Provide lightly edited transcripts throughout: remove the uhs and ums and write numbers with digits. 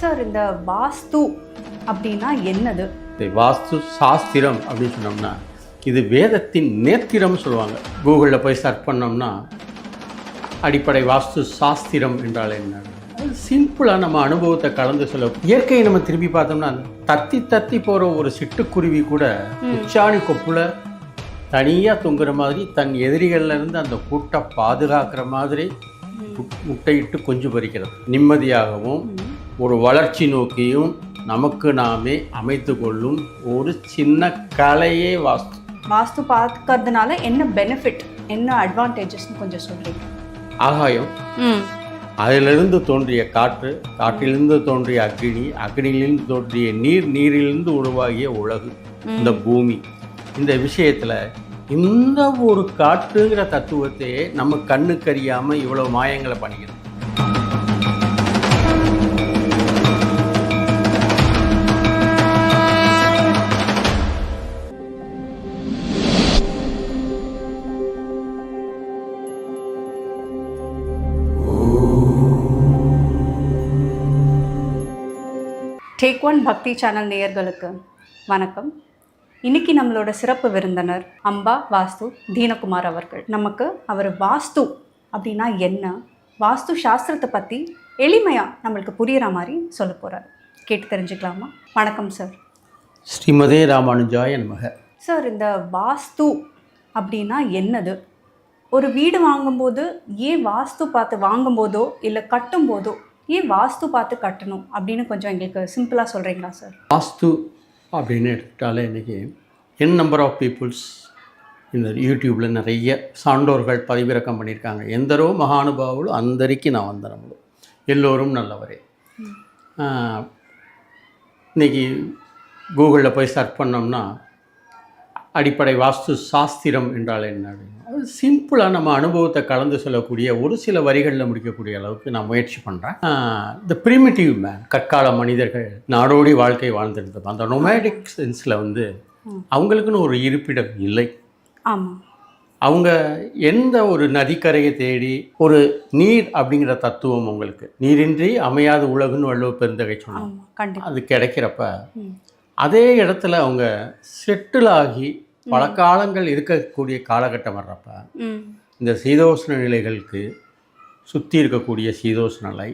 Sir, இந்த வாஸ்து அப்படின்னா என்னது? வாஸ்து சாஸ்திரம் அப்படின்னு சொன்னோம்னா இது வேதத்தின் நேத்திரம் சொல்லுவாங்க. கூகுளில் போய் சர்ச் பண்ணோம்னா அடிப்படை வாஸ்து சாஸ்திரம் என்றால் என்ன, அது சிம்பிளாக நம்ம அனுபவத்தை கலந்து சொல்ல. இயற்கையை நம்ம திரும்பி பார்த்தோம்னா தத்தி தத்தி போகிற ஒரு சிட்டுக்குருவி கூட உச்சாணி கொப்புல தனியாக தொங்குற மாதிரி தன் எதிரிகள்லேருந்து அந்த கூட்டை பாதுகாக்கிற மாதிரி முட்டையிட்டு குஞ்சு பறிக்கிறது. நிம்மதியாகவும் ஒரு வளர்ச்சி நோக்கியும் நமக்கு நாமே அமைத்து கொள்ளும் ஒரு சின்ன கலையே வாஸ்து. வாஸ்து பார்க்கறதுனால என்ன பெனிஃபிட், என்ன அட்வான்டேஜஸ்னு கொஞ்சம் சொல்றீங்க? ஆகாயம், அதிலிருந்து தோன்றிய காற்று, காற்றிலிருந்து தோன்றிய அக்னி, அக்னியிலிருந்து தோன்றிய நீர், நீரிலிருந்து உருவாகிய உலகு, இந்த பூமி. இந்த விஷயத்தில் இந்த ஒரு காற்றுங்கிற தத்துவத்தையே நம்ம கண்ணுக்கு அறியாமல் இவ்வளோ மாயங்களை பண்ணிக்கிறோம். டேக் ஒன் பக்தி சேனல் நேயர்களுக்கு வணக்கம். இன்னைக்கு நம்மளோட சிறப்பு விருந்தினர் அம்பா வாஸ்து தீனகுமார் அவர்கள். நமக்கு அவர் வாஸ்து அப்படின்னா என்ன, வாஸ்து சாஸ்திரத்தை பற்றி எளிமையாக நம்மளுக்கு புரிகிற மாதிரி சொல்ல போகிறார். கேட்டு தெரிஞ்சுக்கலாமா? வணக்கம் சார். ஸ்ரீமதே ராமானுஜாய நமக. சார், இந்த வாஸ்து அப்படின்னா என்னது? ஒரு வீடு வாங்கும்போது ஏன் வாஸ்து பார்த்து வாங்கும்போதோ இல்லை கட்டும்போதோ ஏன் வாஸ்து பார்த்து கட்டணும் அப்படின்னு கொஞ்சம் எங்களுக்கு சிம்பிளாக சொல்கிறீங்களா சார்? வாஸ்து அப்படின்னு எடுத்துட்டாலே இன்றைக்கி நம்பர் ஆஃப் பீப்புள்ஸ் இந்த யூடியூப்பில் நிறைய சான்றோர்கள் பதிவிறக்கம் பண்ணியிருக்காங்க. எந்தரோ மகானுபாவுలు అందరికీ నా వందనములు, எல்லோரும் நல்லவரே. இன்றைக்கி கூகுளில் போய் சர்ச் பண்ணோம்னா அடிப்படை வாஸ்து சாஸ்திரம் என்றால் என்ன அப்படின்னு அது சிம்பிளாக நம்ம அனுபவத்தை கலந்து சொல்லக்கூடிய ஒரு சில வரிகளில் முடிக்கக்கூடிய அளவுக்கு நான் முயற்சி பண்ணுறேன். இந்த ப்ரிமிட்டிவ் மேன், கற்கால மனிதர்கள் நாடோடி வாழ்க்கை வாழ்ந்துருந்தோம். அந்த நொமேடிக் சென்ஸில் அவங்களுக்குன்னு ஒரு இருப்பிடம் இல்லை. ஆமாம். அவங்க எந்த ஒரு நதிக்கரையை தேடி ஒரு நீர் அப்படிங்கிற தத்துவம் அவங்களுக்கு, நீரின்றி அமையாத உலகுன்னு வள்ளுவ பெருந்தகை சொன்னாங்க. அது கிடைக்கிறப்ப அதே இடத்துல அவங்க செட்டில் ஆகி பல காலங்கள் இருக்கக்கூடிய காலகட்டம் வர்றப்ப இந்த சீதோஷ்ண நிலைகளுக்கு சுற்றி இருக்கக்கூடிய சீதோஷ்ண நிலை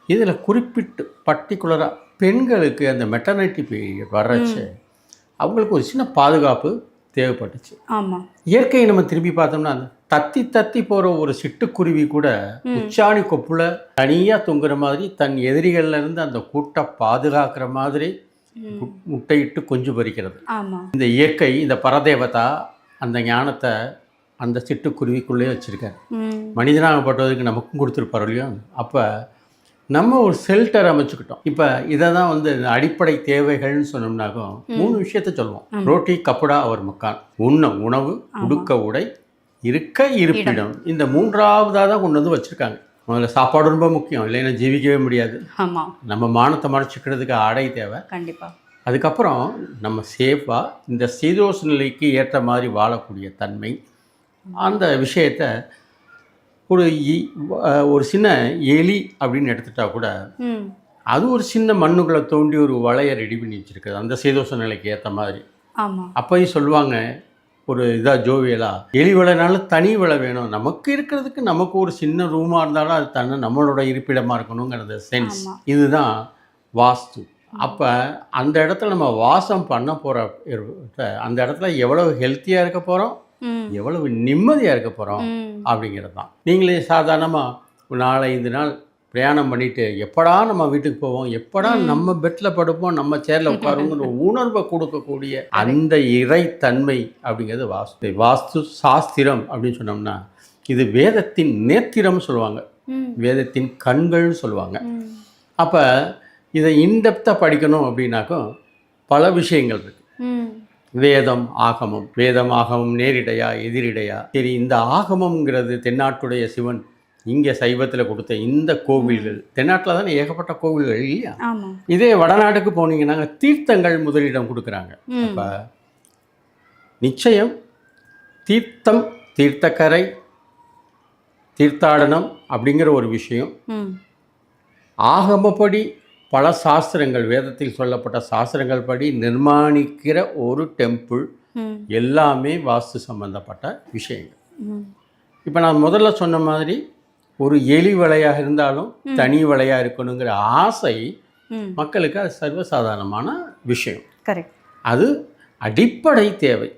இதில் குறிப்பிட்டு பர்டிகுலராக பெண்களுக்கு அந்த மெட்டர்னிட்டி பீரியட் வர்றச்சு அவங்களுக்கு ஒரு சின்ன பாதுகாப்பு தேவைப்பட்டுச்சு. ஆமாம். இயற்கையை நம்ம திரும்பி பார்த்தோம்னா அந்த தத்தி தத்தி போகிற ஒரு சிட்டுக்குருவி கூட உச்சாணி கொப்புல தனியாக தொங்குற மாதிரி தன் எதிரிகள்லேருந்து அந்த கூட்டை பாதுகாக்கிற மாதிரி முட்டையிட்டு குஞ்சு பறிக்கிறது. இந்த இயற்கை, இந்த பரதேவதா அந்த ஞானத்தை அந்த சிட்டுக்குருவிக்குள்ளே வச்சுருக்காரு. மனிதனாகப்பட்டதுக்கு நமக்கும் கொடுத்துருப்பார் இல்லையோ. அப்போ நம்ம ஒரு ஷெல்டர் அமைச்சுக்கிட்டோம். இப்போ இதை தான் அடிப்படை தேவைகள்னு சொன்னோம்னாக்கும் 3 விஷயத்த சொல்லுவோம். ரோட்டி, கப்படா, அவர் மக்கான். உணவு, உடுக்க உடை, இருக்க இருப்பிடம். இந்த 3ஆவதாக தான் கொண்டு வந்து வச்சுருக்காங்க. முதல்ல சாப்பாடு ரொம்ப முக்கியம், இல்லைன்னா ஜீவிக்கவே முடியாது. ஆமாம். நம்ம மானத்தை மறைச்சிக்கிறதுக்கு ஆடை தேவை. கண்டிப்பாக. அதுக்கப்புறம் நம்ம சேஃபாக இந்த சீதோஷ நிலைக்கு ஏற்ற மாதிரி வாழக்கூடிய தன்மை, அந்த விஷயத்தை ஒரு சின்ன எலி அப்படின்னு எடுத்துட்டா கூட அது ஒரு சின்ன மண்ணுக்குள்ளே தோண்டி ஒரு வளைய ரெடி பண்ணி வச்சுருக்குது அந்த சீதோஷ நிலைக்கு ஏற்ற மாதிரி. அப்போயும் சொல்லுவாங்க ஒரு இதாக ஜோவியலா, எலி வலைனால தனி வலை வேணும், நமக்கு இருக்கிறதுக்கு நமக்கு ஒரு சின்ன ரூமாக இருந்தாலும் அது தன்னை நம்மளோட இருப்பிடமாக இருக்கணுங்கிறது சென்ஸ். இதுதான் வாஸ்து. அப்போ அந்த இடத்துல நம்ம வாசம் பண்ண போகிற அந்த இடத்துல எவ்வளவு ஹெல்த்தியாக இருக்க போகிறோம், எவ்வளவு நிம்மதியாக இருக்க போகிறோம் அப்படிங்கிறது தான். நீங்களே சாதாரணமாக 4-5 நாள் பிரயாணம் பண்ணிவிட்டு எப்படா நம்ம வீட்டுக்கு போவோம், எப்படா நம்ம பெட்டில் படுப்போம், நம்ம சேரில் உட்காருங்கிற உணர்வை கொடுக்கக்கூடிய அந்த இறைத்தன்மை அப்படிங்கிறது வாஸ்து. வாஸ்து சாஸ்திரம் அப்படின்னு சொன்னோம்னா இது வேதத்தின் நேத்திரம் சொல்லுவாங்க, வேதத்தின் கண்கள்னு சொல்லுவாங்க. அப்போ இதை இன்டெப்த்தாக படிக்கணும் அப்படின்னாக்கும் பல விஷயங்கள் இருக்குது. வேதம், ஆகமம். வேதம், ஆகமம் நேரிடையா எதிரிடையா? சரி, இந்த ஆகமம்ங்கிறது தென்னாட்டுடைய சிவன் இங்கே சைவத்தில் கொடுத்த இந்த கோவில்கள், தென்னாட்டில் தானே ஏகப்பட்ட கோவில்கள் இல்லையா? இதே வடநாட்டுக்கு போனீங்கன்னா தீர்த்தங்கள் முதலிடம் கொடுக்குறாங்க. அப்போ நிச்சயம் தீர்த்தம், தீர்த்தக்கரை, தீர்த்தாடனம் அப்படிங்கிற ஒரு விஷயம் ஆகமப்படி பல சாஸ்திரங்கள், வேதத்தில் சொல்லப்பட்ட சாஸ்திரங்கள் படி நிர்மாணிக்கிற ஒரு டெம்பிள் எல்லாமே வாஸ்து சம்பந்தப்பட்ட விஷயங்கள். இப்போ நான் முதல்ல சொன்ன மாதிரி ஒரு எலி வலையாக இருந்தாலும் தனி வலையாக இருக்கணுங்கிற ஆசை மக்களுக்கு அது சர்வசாதாரணமான விஷயம். கரெக்ட். அது அடிப்படை தேவை.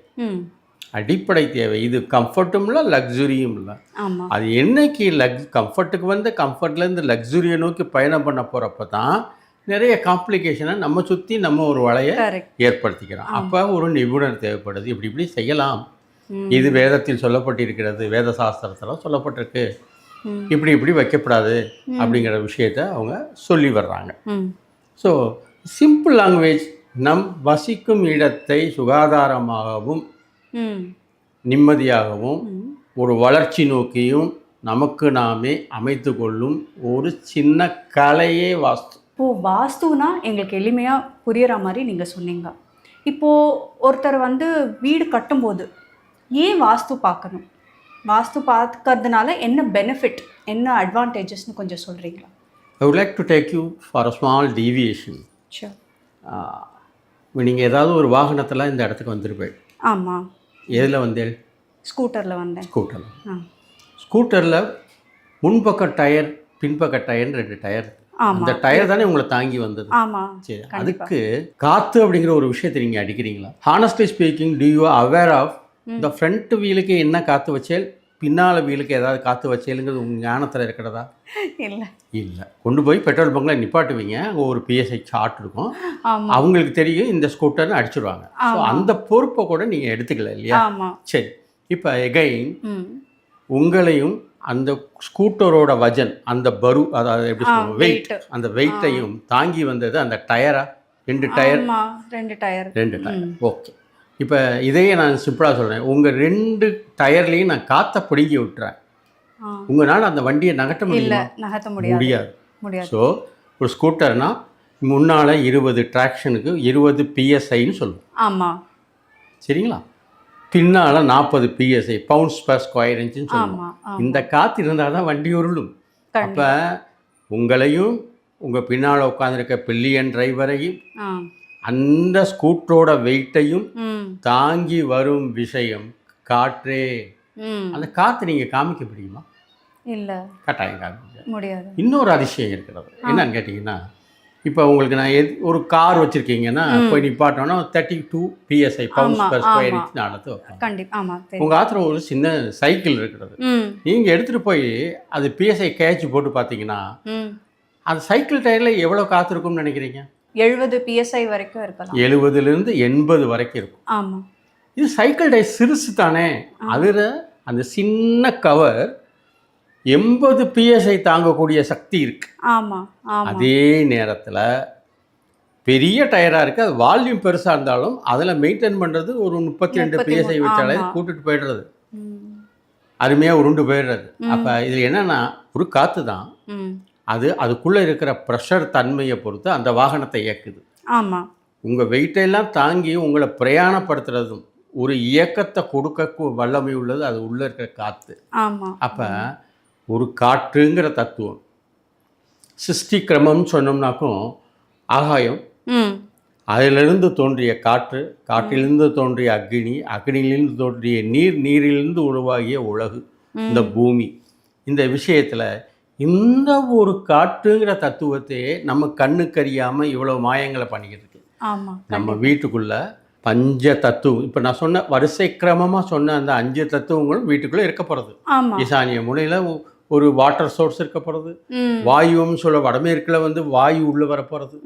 அடிப்படை தேவை. இது கம்ஃபர்ட்டும் இல்லை, லக்ஸுரியும் இல்லை. அது என்னைக்கு கம்ஃபர்ட்டுக்கு வந்து கம்ஃபர்ட்லேருந்து லக்ஸுரியை நோக்கி பயணம் பண்ண போகிறப்ப தான் நிறைய காம்ப்ளிகேஷனை நம்ம சுற்றி நம்ம ஒரு வலையை ஏற்படுத்திக்கிறோம். அப்போ ஒரு நிபுணர் தேவைப்படுது. இப்படி செய்யலாம், இது வேதத்தில் சொல்லப்பட்டிருக்கிறது, வேத சாஸ்திரத்தில் சொல்லப்பட்டிருக்கு, இப்படி வைக்கப்படாது அப்படிங்கிற விஷயத்த அவங்க சொல்லி வர்றாங்க. ஸோ சிம்பிள் லாங்குவேஜ், நம் வசிக்கும் இடத்தை சுகாதாரமாகவும் நிம்மதியாகவும் ஒரு வளர்ச்சி நோக்கியும் நமக்கு நாமே அமைத்து கொள்ளும் ஒரு சின்ன கலையே வாஸ்து. இப்போது வாஸ்துனா எங்களுக்கு எளிமையாக புரிகிற மாதிரி நீங்கள் சொன்னீங்க. இப்போது ஒருத்தர் வந்து வீடு கட்டும்போது ஏன் வாஸ்து பார்க்கணும்? வாஸ்து பார்க்கறதுனால என்ன பெனிஃபிட், என்ன அட்வான்டேஜஸ்னு கொஞ்சம் சொல்கிறீங்களா? I would like to take you for a small deviation. Sure. நீங்கள் ஏதாவது ஒரு வாகனத்தில் இந்த இடத்துக்கு வந்துருப்பேன். ஆமாம். எதில் வந்தேன்? ஸ்கூட்டரில் வந்தேன். ஸ்கூட்டரில் முன்பக்க டயர், பின்பக்க டயர்னு 2 டயர். அந்த டயர் தானே உங்களை தாங்கி வந்தது. சரி, அதுக்கு காற்று அப்படிங்கிற ஒரு விஷயத்தை நீங்கள் அடிக்கிறீங்களா? Honestly speaking, do you aware of இந்த ஃப்ரண்ட் வீலுக்கு என்ன காற்று வச்சேல், பின்னால் வீலுக்கு ஏதாவது காற்று வச்சேலுங்கிறது உங்கள் ஞானத்தில் இருக்கிறதா? இல்லை. கொண்டு போய் பெட்ரோல் பங்கில் நிப்பாட்டுவீங்க, அங்கே ஒரு PSI சார்ட் இருக்கும், அவங்களுக்கு தெரியும் இந்த ஸ்கூட்டர்னு அடிச்சிடுவாங்க. ஸோ அந்த பொறுப்பை கூட நீங்கள் எடுத்துக்கல இல்லையா? சரி, இப்போ எகைன் உங்களையும் அந்த ஸ்கூட்டரோட வஜன், அந்த பரு, அதாவது எப்படி சொல்லுவோம், வெயிட், அந்த வெயிட்டையும் தாங்கி வந்தது அந்த டயரா? 2 டயர். ஓகே. இப்போ இதையே நான் சிம்பிளாக சொல்கிறேன். உங்கள் 2 டயர்லேயும் நான் காற்றை பிடுங்கி விட்டுறேன். உங்களால் அந்த வண்டியை நகட்ட முடியாது. ஸோ ஒரு ஸ்கூட்டர்னால் முன்னால் 20 ட்ராக்ஷனுக்கு 20 PSIன்னு சொல்லுவோம். சரிங்களா? பின்னால் 40 PSI, பவுண்ட்ஸ் பர் ஸ்கொயர் இன்ச்சுன்னு சொல்லுவோம். இந்த காற்று இருந்தால் தான் வண்டி உருளும். அப்போ உங்களையும் உங்கள் பின்னால் உட்காந்துருக்க பில்லியன் டிரைவரையும் அந்த ஸ்கூட்டரோட வெயிட்டையும் தாங்கி வரும் விஷயம் காற்றே. அந்த காற்று நீங்கள் காமிக்க முடியுமா? இல்லை, கட்டாயம் காமிக்க முடியாது. இன்னொரு அதிசயம் இருக்கிறது. என்னன்னு கேட்டிங்கன்னா, இப்போ உங்களுக்கு நான் ஒரு கார் வச்சுருக்கீங்கன்னா போய் நிப்பாட்டோன்னா 32 PSI, pounds per square inch நடத்து வைப்பாங்க. உங்கள் ஆத்திர ஒரு சின்ன சைக்கிள் இருக்கிறது. நீங்கள் எடுத்துகிட்டு போய் அது PSI கேட்ச் போட்டு பார்த்தீங்கன்னா அந்த சைக்கிள் டயரில் எவ்வளோ காற்று இருக்கும்னு நினைக்கிறீங்க? 70 PSI வரைக்கும் இருக்கலாம். 70லேருந்து 80 வரைக்கும் இருக்கும். இது சைக்கிள் டயர் சிறுசு தானே, அதில் அந்த சின்ன கவர் 80 PSI தாங்கக்கூடிய சக்தி இருக்கு. அதே நேரத்தில் பெரிய டயராக இருக்குது, அது வால்யூம் பெருசாக இருந்தாலும் அதில் மெயின்டைன் பண்ணுறது ஒரு 32 PSI வச்சாலே கூட்டுட்டு போயிடுறது, அருமையாக உருண்டு போயிடுறது. அப்போ இதில் என்னென்னா ஒரு காற்று தான், அதுக்குள்ளே இருக்கிற ப்ரெஷர் தன்மையை பொறுத்து அந்த வாகனத்தை இயக்குது. உங்கள் வெயிட்டெல்லாம் தாங்கி உங்களை பிரயாணப்படுத்துறதும் ஒரு இயக்கத்தை கொடுக்க வல்லமை உள்ளது அது உள்ளே இருக்கிற காற்று. அப்போ ஒரு காற்றுங்கிற தத்துவம், சிருஷ்டி கிரமம்னு சொன்னோம்னாக்கும் ஆகாயம், அதிலிருந்து தோன்றிய காற்று, காற்றிலிருந்து தோன்றிய அக்னி, அக்னியிலிருந்து தோன்றிய நீர், நீரிலிருந்து உருவாகிய உலகு, இந்த பூமி. இந்த விஷயத்தில் இந்த ஒரு காற்றுங்கிற தத்துவத்தையே நம்ம கண்ணுக்கறியாமல் இவ்வளோ மாயங்களை பண்ணிக்கிட்டு இருக்கு. நம்ம வீட்டுக்குள்ளே பஞ்ச தத்துவம், இப்போ நான் சொன்ன வரிசை கிரமமாக சொன்ன அந்த 5 தத்துவங்களும் வீட்டுக்குள்ளே இருக்க போகிறது. ஈசானிய முனையில் ஒரு வாட்டர் சோர்ஸ் இருக்க போகிறது, வாயுன்னு சொல்ல வடமேற்கில் வந்து வாயு உள்ளே வர போகிறது.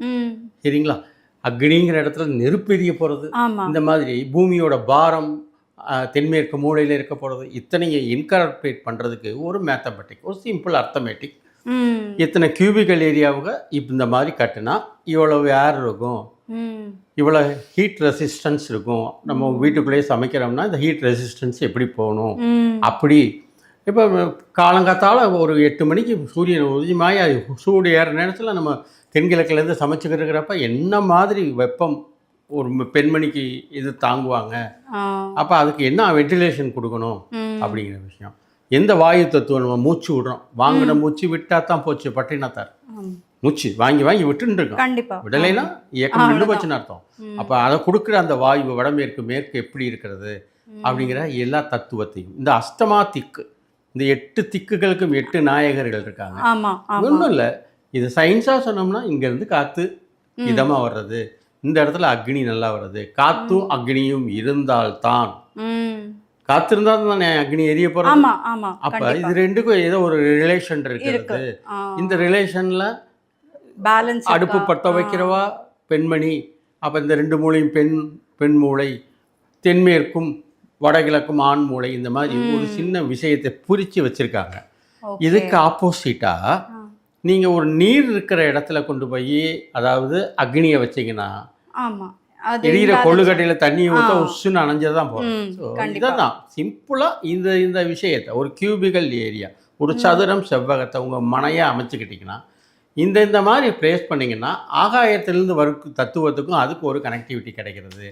சரிங்களா? அக்னிங்கிற இடத்துல நெருப்பு எரிய போகிறது. இந்த மாதிரி பூமியோட பாரம் தென்மேற்கு மூலையில் இருக்க போகிறது. இத்தனையை இன்கார்பரேட் பண்ணுறதுக்கு ஒரு மேத்தமெட்டிக், ஒரு சிம்பிள் அர்த்தமேட்டிக். இத்தனை கியூபிக்கல் ஏரியாவுக்கு இப்போ இந்த மாதிரி கட்டுனா இவ்வளவு ஏர் இருக்கும், இவ்வளோ ஹீட் ரெசிஸ்டன்ஸ் இருக்கும். நம்ம வீட்டுக்குள்ளேயே சமைக்கிறோம்னா இந்த ஹீட் ரெசிஸ்டன்ஸ் எப்படி போகணும் அப்படி. இப்போ காலங்காத்தால் ஒரு 8 மணிக்கு சூரியன் உதயமாய் சூடு ஏற நேரத்தில் நம்ம தென்கிழக்குலேருந்து சமைச்சிக்கிட்டு இருக்கிறப்ப என்ன மாதிரி வெப்பம் ஒரு பெண்மணிக்கு இது தாங்குவாங்க. அப்போ அதுக்கு என்ன வென்டிலேஷன் கொடுக்கணும் அப்படிங்கிற விஷயம். எந்த வாயு தத்துவம் நம்ம மூச்சு விடுறோம், வாங்கின மூச்சு விட்டால் தான் போச்சு பட்டினத்தார். மூச்சு வாங்கி வாங்கி விட்டுன்னு இருக்கோம். கண்டிப்பா விடலைன்னா இயக்கம் நின்று போச்சுன்னு அர்த்தம். அப்போ அதை கொடுக்குற அந்த வாயு வடமேற்கு மேற்கு எப்படி இருக்கிறது அப்படிங்கிற எல்லா தத்துவத்தையும் இந்த அஷ்டமா திக்கு, இந்த 8 திக்குகளுக்கும் 8 நாயகர்கள் இருக்காங்க. ஆமா ஆமா ஒன்றும் இல்லை, இது சயின்ஸாக சொன்னோம்னா இங்கேருந்து காற்று இதமாக வர்றது, இந்த இடத்துல அக்னி நல்லா வர்றது, காற்றும் அக்னியும் இருந்தால்தான், காற்று இருந்தால் தானே அக்னி எரிய போகிறது. ஆமா ஆமா அப்போ இது ரெண்டுக்கும் ஏதோ ஒரு ரிலேஷன் இருக்கிறது. இந்த ரிலேஷனில் பேலன்ஸ் அடுப்பு பற்ற வைக்கிறவா பெண்மணி, அப்போ இந்த 2 மூளையும் பெண் மூளை, தென்மேற்கும் வடகிழக்கும் ஆண் மூளை, இந்த மாதிரி ஒரு சின்ன விஷயத்தை புரிச்சு வச்சுருக்காங்க. இதுக்கு ஆப்போசிட்டாக நீங்கள் ஒரு நீர் இருக்கிற இடத்துல கொண்டு போய் அதாவது அக்னியை வச்சிங்கன்னா எரியிற கொள்ளுக்கட்டையில் தண்ணியை ஊற்ற உசுன்னு அணைஞ்சது தான் போகும். ஸோ இதுதான் சிம்பிளாக இந்த விஷயத்தை ஒரு கியூபிக்கல் ஏரியா, ஒரு சதுரம் செவ்வகத்தை உங்கள் மனையாக அமைச்சுக்கிட்டிங்கன்னா இந்த மாதிரி பிளேஸ் பண்ணிங்கன்னா ஆகாயத்திலேருந்து வரும் தத்துவத்துக்கும் அதுக்கு ஒரு கனெக்டிவிட்டி கிடைக்கிறது.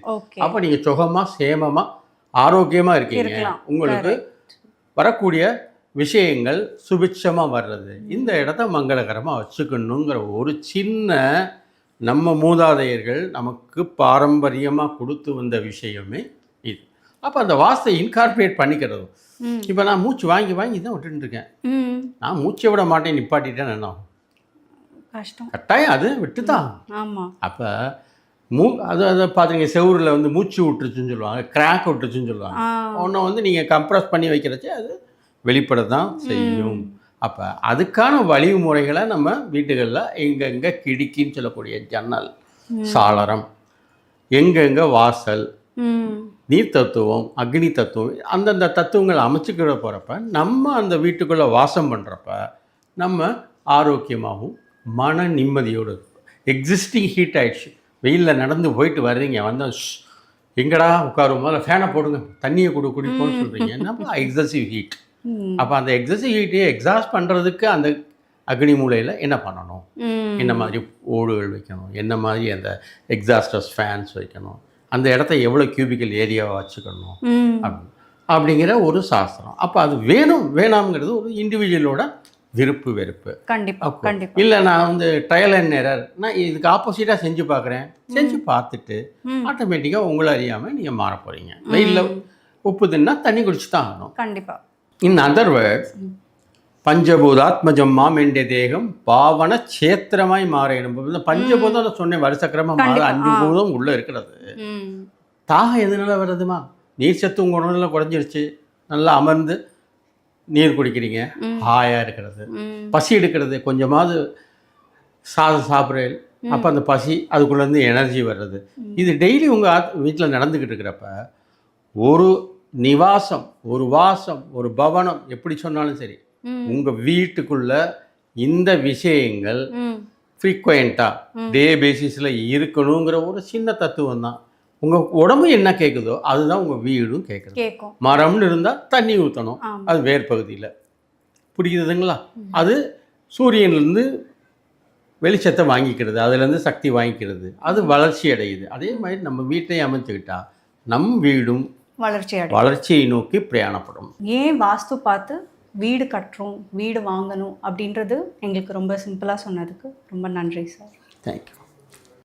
அப்போ நீங்கள் சுகமாக சேமமாக ஆரோக்கியமாக இருக்கீங்க. உங்களுக்கு வரக்கூடிய விஷயங்கள் சுபிட்சமாக வர்றது, இந்த இடத்த மங்களகரமாக வச்சுக்கணுங்கிற ஒரு சின்ன நம்ம மூதாதையர்கள் நமக்கு பாரம்பரியமாக கொடுத்து வந்த விஷயமே இது. அப்போ அந்த வாஸ்தை இன்கார்பரேட் பண்ணிக்கிறது. இப்போ நான் மூச்சு வாங்கி வாங்கி தான் விட்டுட்டு இருக்கேன். நான் மூச்சை விட மாட்டேன், நிப்பாட்டிட்டேன் என்ன கஷ்டம், கட்டாயம் அது விட்டு தான். ஆமாம். அப்போ அதை பார்த்துங்க, செவுரில் வந்து மூச்சு விட்டுருச்சுன்னு சொல்லுவாங்க, கிராக் விட்டுருச்சுன்னு சொல்லுவாங்க. ஒன்று நீங்கள் கம்ப்ரஸ் பண்ணி வைக்கிறச்சு அது வெளிப்பட தான் செய்யும். அப்போ அதுக்கான வழிமுறைகளை நம்ம வீட்டுகளில் எங்கெங்கே கிடிக்கின்னு சொல்லக்கூடிய ஜன்னல், சாளரம், எங்கெங்கே வாசல், நீர் தத்துவம், அக்னி தத்துவம், அந்தந்த தத்துவங்களை அமைச்சுக்கிற போகிறப்ப நம்ம அந்த வீட்டுக்குள்ளே வாசம் பண்ணுறப்ப நம்ம ஆரோக்கியமாகவும் மன நிம்மதியோடு இருக்கும். எக்ஸிஸ்டிங் ஹீட் ஆகிடுச்சு, வெயிலில் நடந்து போயிட்டு வர்றீங்க, வந்தால் எங்கடா உட்காரும், முதல்ல ஃபேனை போடுங்க, தண்ணியை குடிப்போன்னு சொல்கிறீங்க, நம்ம எக்ஸசிவ் ஹீட். அப்போ அந்த எக்ஸசிவ் ஹீட்டையே எக்ஸாஸ்ட் பண்ணுறதுக்கு அந்த அக்னி மூலையில் என்ன பண்ணணும், என்ன மாதிரி ஓடுகள் வைக்கணும், என்ன மாதிரி அந்த எக்ஸாஸ்டர்ஸ் ஃபேன்ஸ் வைக்கணும், அந்த இடத்த எவ்வளோ கியூபிக்கல் ஏரியாவை வச்சுக்கணும் அப்படிங்கிற ஒரு சாஸ்திரம். அப்போ அது வேணாம்ங்கிறது ஒரு இண்டிவிஜுவலோட விருப்பு வெறுப்பு. கண்டிப்பாக இல்லை நான் வந்து ட்ரையல் அண்ட் எரர், நான் இதுக்கு ஆப்போசிட்டாக செஞ்சு பார்க்குறேன், செஞ்சு பார்த்துட்டு ஆட்டோமேட்டிக்காக உங்களை அறியாமல் நீங்கள் மாற போகிறீங்க. வெயிலில் உப்பு தின்னா தண்ணி குடிச்சு தான் ஆகணும். கண்டிப்பாக. இன் அதர் வேர்ட்ஸ், பஞ்சபூதாத்மஜம் மாமெண்டே தேகம் பாவன சேத்திரமாய் மாறணும். பஞ்சபூதம் நான் சொன்னேன், வருஷக்கிரமாக மாற 5 பூதம் உள்ளே இருக்கிறது. தாகம் எதனால வருதுமா, நீர் சத்து உங்கள் உணவுல குறைஞ்சிருச்சு, நல்லா அமர்ந்து நீர் குடிக்கிறீங்க, ஹாயாக இருக்கிறது, பசி எடுக்கிறது, கொஞ்சமாவது சாதம் சாப்பிட்றேன், அப்போ அந்த பசி அதுக்குள்ளேருந்து எனர்ஜி வர்றது. இது டெய்லி உங்கள் வீட்டில் நடந்துக்கிட்டு இருக்கிறப்ப ஒரு நிவாசம், ஒரு வாசம், ஒரு பவனம் எப்படி சொன்னாலும் சரி, உங்கள் வீட்டுக்குள்ள இந்த விஷயங்கள் ஃப்ரீக்வெண்ட்டாக டே பேசிஸில் இருக்கணுங்கிற ஒரு சின்ன தத்துவம் தான். உங்கள் உடம்பு என்ன கேட்குதோ அதுதான் உங்கள் வீடும் கேட்கும். மரம்னு இருந்தால் தண்ணி ஊற்றணும், அது வேர் பகுதியில், பிடிக்குதுங்களா, அது சூரியன்லேருந்து வெளிச்சத்தை வாங்கிக்கிறது, அதுலேருந்து சக்தி வாங்கிக்கிறது, அது வளர்ச்சி அடையுது. அதே மாதிரி நம்ம வீட்டையும் அமைச்சுக்கிட்டா நம் வீடும் வளர்ச்சியை நோக்கி பிரயாணப்படும். ஏன் வாஸ்து பார்த்து வீடு கட்டுறோம், வீடு வாங்கணும் அப்படின்றது எங்களுக்கு ரொம்ப சிம்பிளாக சொன்னதுக்கு ரொம்ப நன்றி சார். தேங்க்யூ.